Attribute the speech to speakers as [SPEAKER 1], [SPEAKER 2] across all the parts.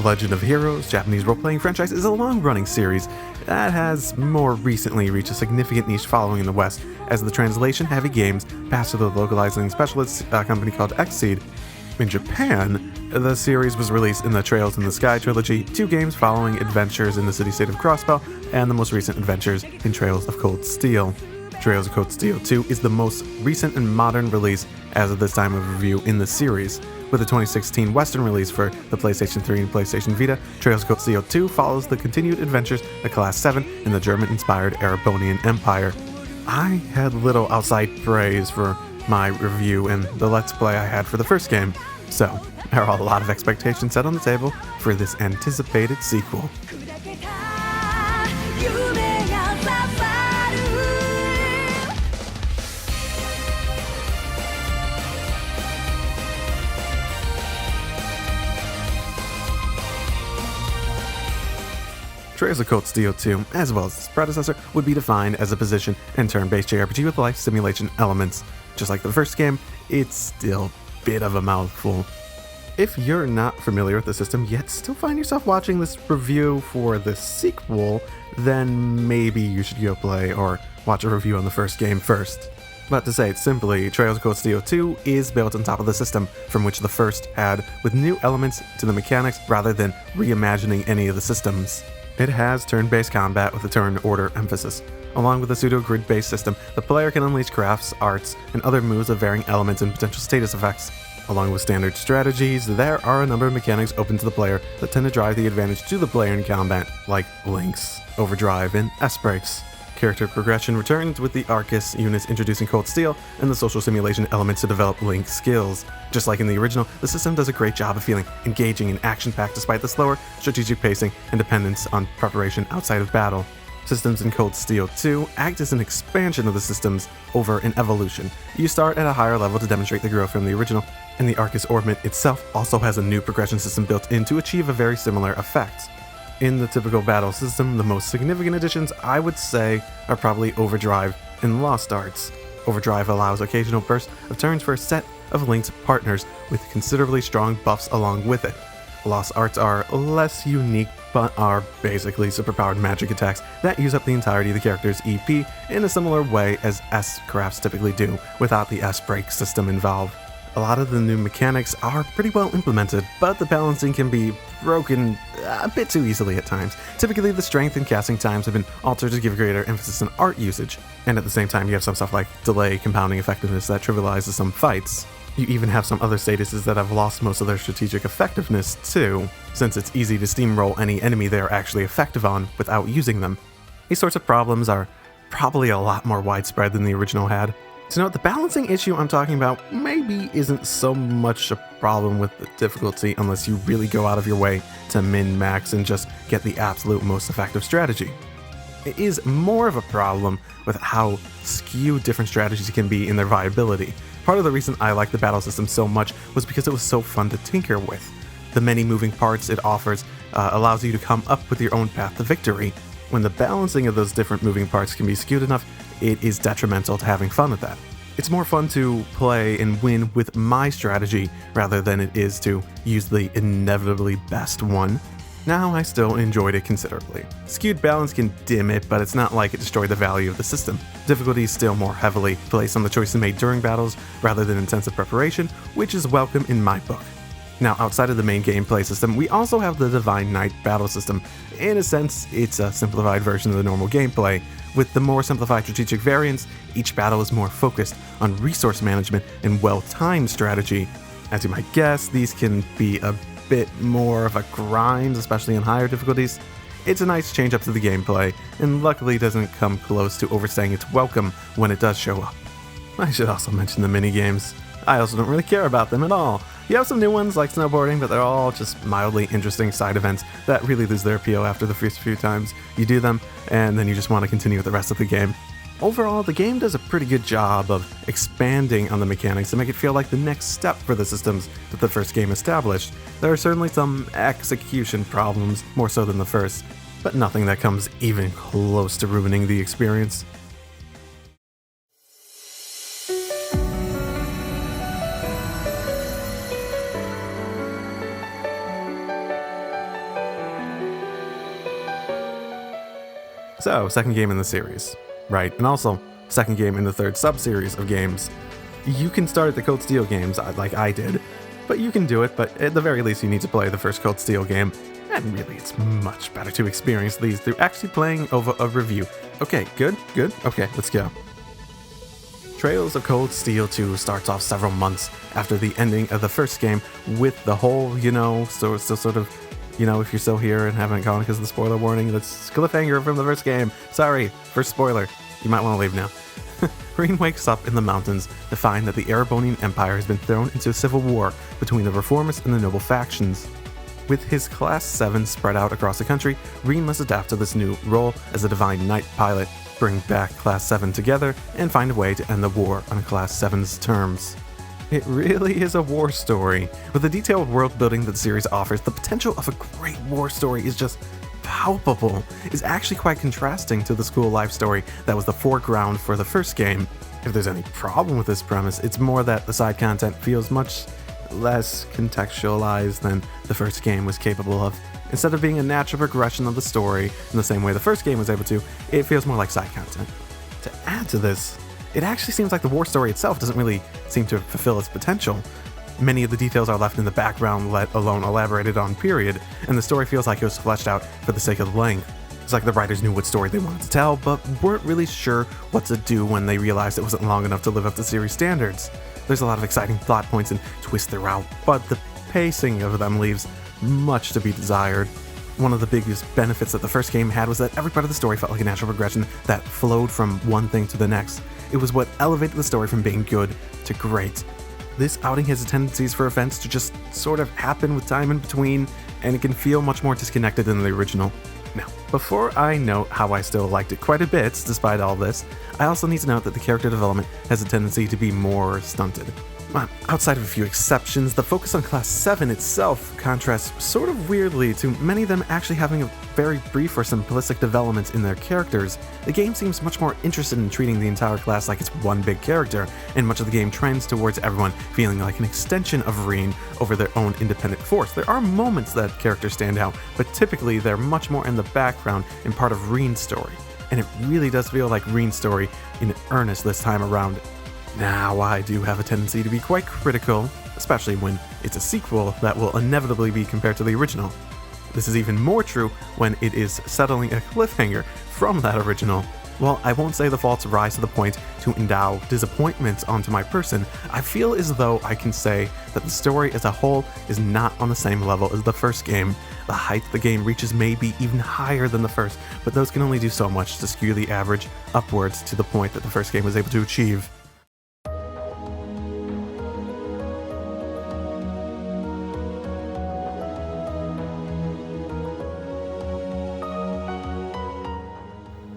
[SPEAKER 1] Legend of Heroes, Japanese role-playing franchise, is a long-running series that has more recently reached a significant niche following in the West as the translation-heavy games passed to the localizing specialist company called XSEED. In Japan, the series was released in the Trails in the Sky trilogy, 2 games following Adventures in the City-State of Crossbell, and the most recent adventures in Trails of Cold Steel. Trails of Cold Steel 2 is the most recent and modern release as of this time of review in the series. With the 2016 Western release for the PlayStation 3 and PlayStation Vita, Trails of Cold Steel 2 follows the continued adventures of Class 7 in the German-inspired Erebonian Empire. I had little outside praise for my review and the Let's Play I had for the first game, so there are a lot of expectations set on the table for this anticipated sequel. Trails of Cold Steel 2, as well as its predecessor, would be defined as a position and turn-based JRPG with life simulation elements. Just like the first game, it's still a bit of a mouthful. If you're not familiar with the system yet still find yourself watching this review for the sequel, then maybe you should go play or watch a review on the first game first. But to say it simply, Trails of Cold Steel 2 is built on top of the system from which the first had, with new elements to the mechanics rather than reimagining any of the systems. It has turn-based combat with a turn order emphasis. Along with a pseudo-grid-based system, the player can unleash crafts, arts, and other moves of varying elements and potential status effects. Along with standard strategies, there are a number of mechanics open to the player that tend to drive the advantage to the player in combat, like links, overdrive, and S-breaks. Character progression returns with the Arcus units introducing Cold Steel and the social simulation elements to develop Link skills. Just like in the original, the system does a great job of feeling engaging and action-packed despite the slower strategic pacing and dependence on preparation outside of battle. Systems in Cold Steel 2 act as an expansion of the systems over an evolution. You start at a higher level to demonstrate the growth from the original, and the Arcus orbment itself also has a new progression system built in to achieve a very similar effect. In the typical battle system, the most significant additions, I would say, are probably Overdrive and Lost Arts. Overdrive allows occasional bursts of turns for a set of Link's partners with considerably strong buffs along with it. Lost Arts are less unique, but are basically superpowered magic attacks that use up the entirety of the character's EP in a similar way as S-crafts typically do, without the S-break system involved. A lot of the new mechanics are pretty well implemented, but the balancing can be broken a bit too easily at times. Typically, the strength and casting times have been altered to give greater emphasis on art usage, and at the same time you have some stuff like delay compounding effectiveness that trivializes some fights. You even have some other statuses that have lost most of their strategic effectiveness too, since it's easy to steamroll any enemy they are actually effective on without using them. These sorts of problems are probably a lot more widespread than the original had. To note, the balancing issue I'm talking about maybe isn't so much a problem with the difficulty unless you really go out of your way to min-max and just get the absolute most effective strategy. It is more of a problem with how skewed different strategies can be in their viability. Part of the reason I like the battle system so much was because it was so fun to tinker with. The many moving parts it offers allows you to come up with your own path to victory. When the balancing of those different moving parts can be skewed enough, it is detrimental to having fun with that. It's more fun to play and win with my strategy rather than it is to use the inevitably best one. Now, I still enjoyed it considerably. Skewed balance can dim it, but it's not like it destroyed the value of the system. Difficulty is still more heavily placed on the choices made during battles rather than intensive preparation, which is welcome in my book. Now, outside of the main gameplay system, we also have the Divine Knight battle system. In a sense, it's a simplified version of the normal gameplay. With the more simplified strategic variants, each battle is more focused on resource management and well-timed strategy. As you might guess, these can be a bit more of a grind, especially in higher difficulties. It's a nice change up to the gameplay, and luckily doesn't come close to overstaying its welcome when it does show up. I should also mention the minigames. I also don't really care about them at all. You have some new ones like snowboarding, but they're all just mildly interesting side events that really lose their appeal after the first few times you do them, and then you just want to continue with the rest of the game. Overall, the game does a pretty good job of expanding on the mechanics to make it feel like the next step for the systems that the first game established. There are certainly some execution problems, more so than the first, but nothing that comes even close to ruining the experience. So, second game in the series, right? And also, second game in the third sub-series of games. You can start at the Cold Steel games, like I did, but you can do it, but at the very least you need to play the first Cold Steel game, and really it's much better to experience these through actually playing over a review. Okay, good, okay, let's go. Trails of Cold Steel 2 starts off several months after the ending of the first game with the whole, if you're still here and haven't gone because of the spoiler warning, that's cliffhanger from the first game. Sorry, first spoiler. You might want to leave now. Green wakes up in the mountains to find that the Erebonian Empire has been thrown into a civil war between the Reformists and the noble factions. With his Class 7 spread out across the country, Green must adapt to this new role as a Divine Knight pilot, bring back Class 7 together, and find a way to end the war on Class 7's terms. It really is a war story. With the detailed world building that the series offers, the potential of a great war story is just palpable. It's actually quite contrasting to the school life story that was the foreground for the first game. If there's any problem with this premise, it's more that the side content feels much less contextualized than the first game was capable of. Instead of being a natural progression of the story in the same way the first game was able to, it feels more like side content. To add to this, it actually seems like the war story itself doesn't really seem to fulfill its potential. Many of the details are left in the background, let alone elaborated on, period, and the story feels like it was fleshed out for the sake of the length. It's like the writers knew what story they wanted to tell, but weren't really sure what to do when they realized it wasn't long enough to live up to series standards. There's a lot of exciting plot points and twists throughout, but the pacing of them leaves much to be desired. One of the biggest benefits that the first game had was that every part of the story felt like a natural progression that flowed from one thing to the next. It was what elevated the story from being good to great. This outing has tendencies for events to just sort of happen with time in between, and it can feel much more disconnected than the original. Now, before I note how I still liked it quite a bit despite all this, I also need to note that the character development has a tendency to be more stunted. Outside of a few exceptions, the focus on Class 7 itself contrasts sort of weirdly to many of them actually having a very brief or simplistic development in their characters. The game seems much more interested in treating the entire class like it's one big character, and much of the game trends towards everyone feeling like an extension of Reen over their own independent force. There are moments that characters stand out, but typically they're much more in the background and part of Reen's story. And it really does feel like Reen's story in earnest this time around. Now, I do have a tendency to be quite critical, especially when it's a sequel that will inevitably be compared to the original. This is even more true when it is settling a cliffhanger from that original. While I won't say the faults rise to the point to endow disappointments onto my person, I feel as though I can say that the story as a whole is not on the same level as the first game. The height the game reaches may be even higher than the first, but those can only do so much to skew the average upwards to the point that the first game was able to achieve.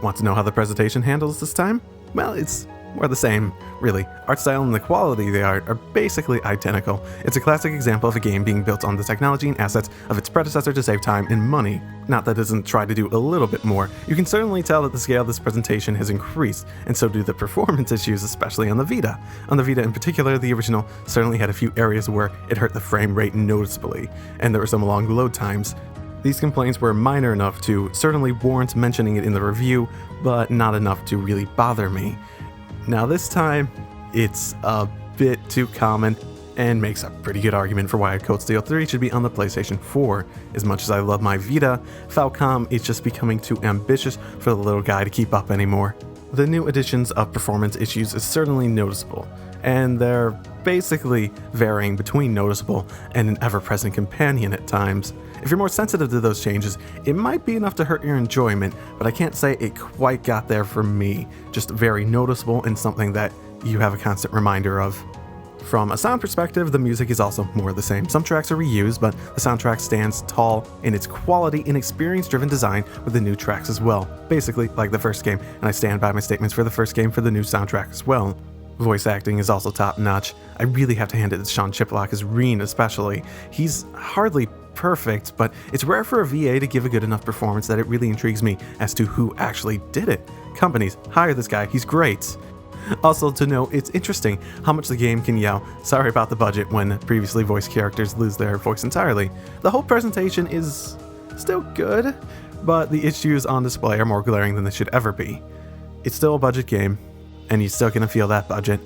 [SPEAKER 1] Want to know how the presentation handles this time? Well, it's more the same, really. Art style and the quality of the art are basically identical. It's a classic example of a game being built on the technology and assets of its predecessor to save time and money. Not that it doesn't try to do a little bit more. You can certainly tell that the scale of this presentation has increased, and so do the performance issues, especially on the Vita. On the Vita in particular, the original certainly had a few areas where it hurt the frame rate noticeably, and there were some long load times. These complaints were minor enough to certainly warrant mentioning it in the review, but not enough to really bother me. Now this time, it's a bit too common, and makes a pretty good argument for why Cold Steel 3 should be on the PlayStation 4. As much as I love my Vita, Falcom is just becoming too ambitious for the little guy to keep up anymore. The new additions of performance issues is certainly noticeable, and they're basically varying between noticeable and an ever-present companion at times. If you're more sensitive to those changes, it might be enough to hurt your enjoyment, but I can't say it quite got there for me. Just very noticeable and something that you have a constant reminder of. From a sound perspective, the music is also more the same. Some tracks are reused, but the soundtrack stands tall in its quality and experience-driven design with the new tracks as well. Basically, like the first game, and I stand by my statements for the first game for the new soundtrack as well. Voice acting is also top-notch. I really have to hand it to Sean Chiplock as Reen especially. He's hardly perfect, but it's rare for a VA to give a good enough performance that it really intrigues me as to who actually did it. Companies, hire this guy, he's great. Also to note, it's interesting how much the game can yell, "Sorry about the budget," when previously voiced characters lose their voice entirely. The whole presentation is still good, but the issues on display are more glaring than they should ever be. It's still a budget game, and you're still gonna feel that budget.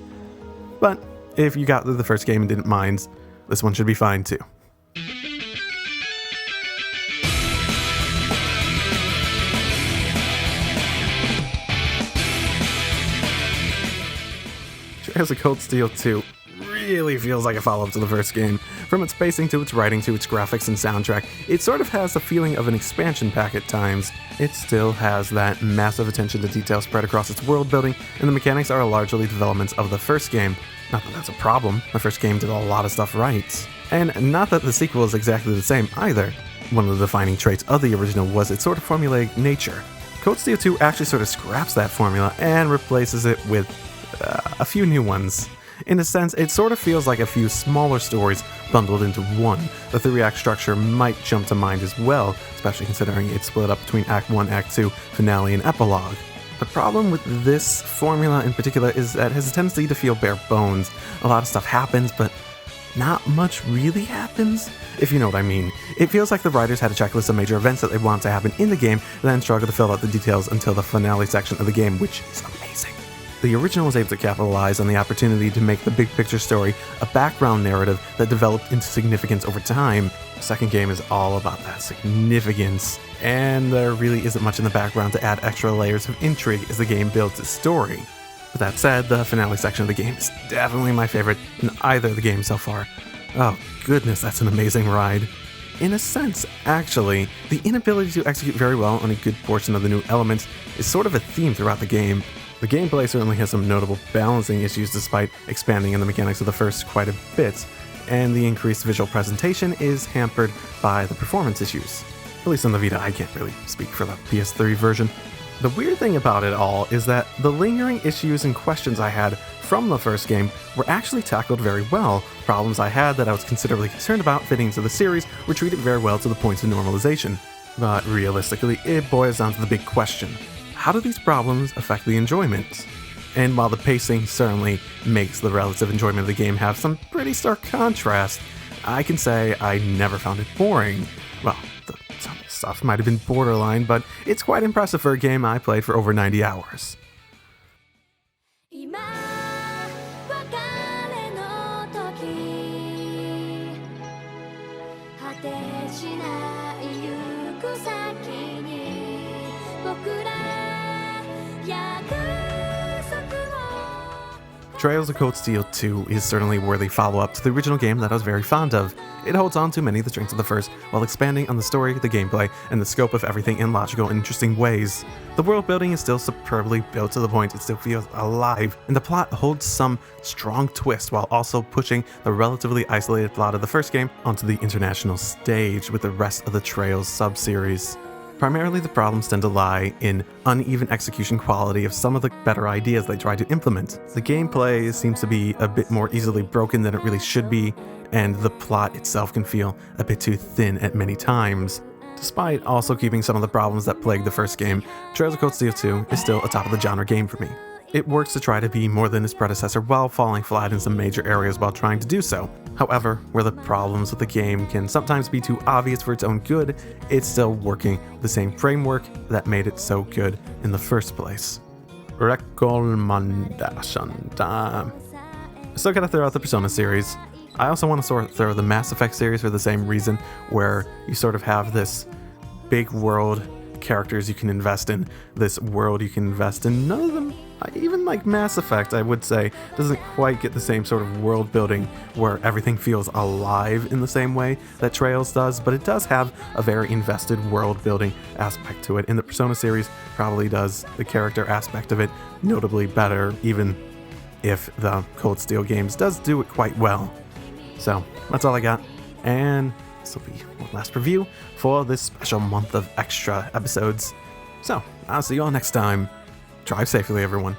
[SPEAKER 1] But if you got through the first game and didn't mind, this one should be fine too. Trails of Cold Steel 2 really feels like a follow-up to the first game. From its pacing to its writing to its graphics and soundtrack, it sort of has the feeling of an expansion pack at times. It still has that massive attention to detail spread across its world building, and the mechanics are largely developments of the first game. Not that that's a problem, the first game did a lot of stuff right. And not that the sequel is exactly the same either. One of the defining traits of the original was its sort of formulaic nature. Cold Steel 2 actually sort of scraps that formula and replaces it with a few new ones. In a sense, it sort of feels like a few smaller stories bundled into one. The 3-act structure might jump to mind as well, especially considering it's split up between Act 1, Act 2, Finale, and Epilogue. The problem with this formula in particular is that it has a tendency to feel bare bones. A lot of stuff happens, but not much really happens, if you know what I mean. It feels like the writers had a checklist of major events that they want to happen in the game, and then struggle to fill out the details until the finale section of the game, which is amazing. The original was able to capitalize on the opportunity to make the big picture story a background narrative that developed into significance over time. The second game is all about that significance, and there really isn't much in the background to add extra layers of intrigue as the game builds its story. With that said, the finale section of the game is definitely my favorite in either of the games so far. Oh goodness, that's an amazing ride. In a sense, actually, the inability to execute very well on a good portion of the new elements is sort of a theme throughout the game. The gameplay certainly has some notable balancing issues despite expanding on the mechanics of the first quite a bit, and the increased visual presentation is hampered by the performance issues. At least on the Vita, I can't really speak for the PS3 version. The weird thing about it all is that the lingering issues and questions I had from the first game were actually tackled very well. Problems I had that I was considerably concerned about fitting into the series were treated very well to the point of normalization. But realistically, it boils down to the big question. How do these problems affect the enjoyment? And while the pacing certainly makes the relative enjoyment of the game have some pretty stark contrast, I can say I never found it boring. Well, some stuff might have been borderline, but it's quite impressive for a game I played for over 90 hours. Trails of Cold Steel 2 is certainly a worthy follow-up to the original game that I was very fond of. It holds on to many of the strengths of the first, while expanding on the story, the gameplay, and the scope of everything in logical and interesting ways. The world building is still superbly built to the point it still feels alive, and the plot holds some strong twists while also pushing the relatively isolated plot of the first game onto the international stage with the rest of the Trails sub-series. Primarily, the problems tend to lie in uneven execution quality of some of the better ideas they try to implement. The gameplay seems to be a bit more easily broken than it really should be, and the plot itself can feel a bit too thin at many times. Despite also keeping some of the problems that plagued the first game, Trails of Cold Steel 2 is still a top-of-the-genre game for me. It works to try to be more than its predecessor while falling flat in some major areas while trying to do so. However, where the problems with the game can sometimes be too obvious for its own good, it's still working with the same framework that made it so good in the first place. Recommendation. Still gotta throw out the Persona series. I also want to sort of throw the Mass Effect series for the same reason, where you sort of have this big world, characters you can invest in, this world you can invest in. None of them, even like Mass Effect, I would say, doesn't quite get the same sort of world building where everything feels alive in the same way that Trails does, but it does have a very invested world building aspect to it, and the Persona series probably does the character aspect of it notably better, even if the Cold Steel games does do it quite well. So that's all I got, and this will be one last review for this special month of extra episodes. So I'll see you all next time. Drive safely, everyone.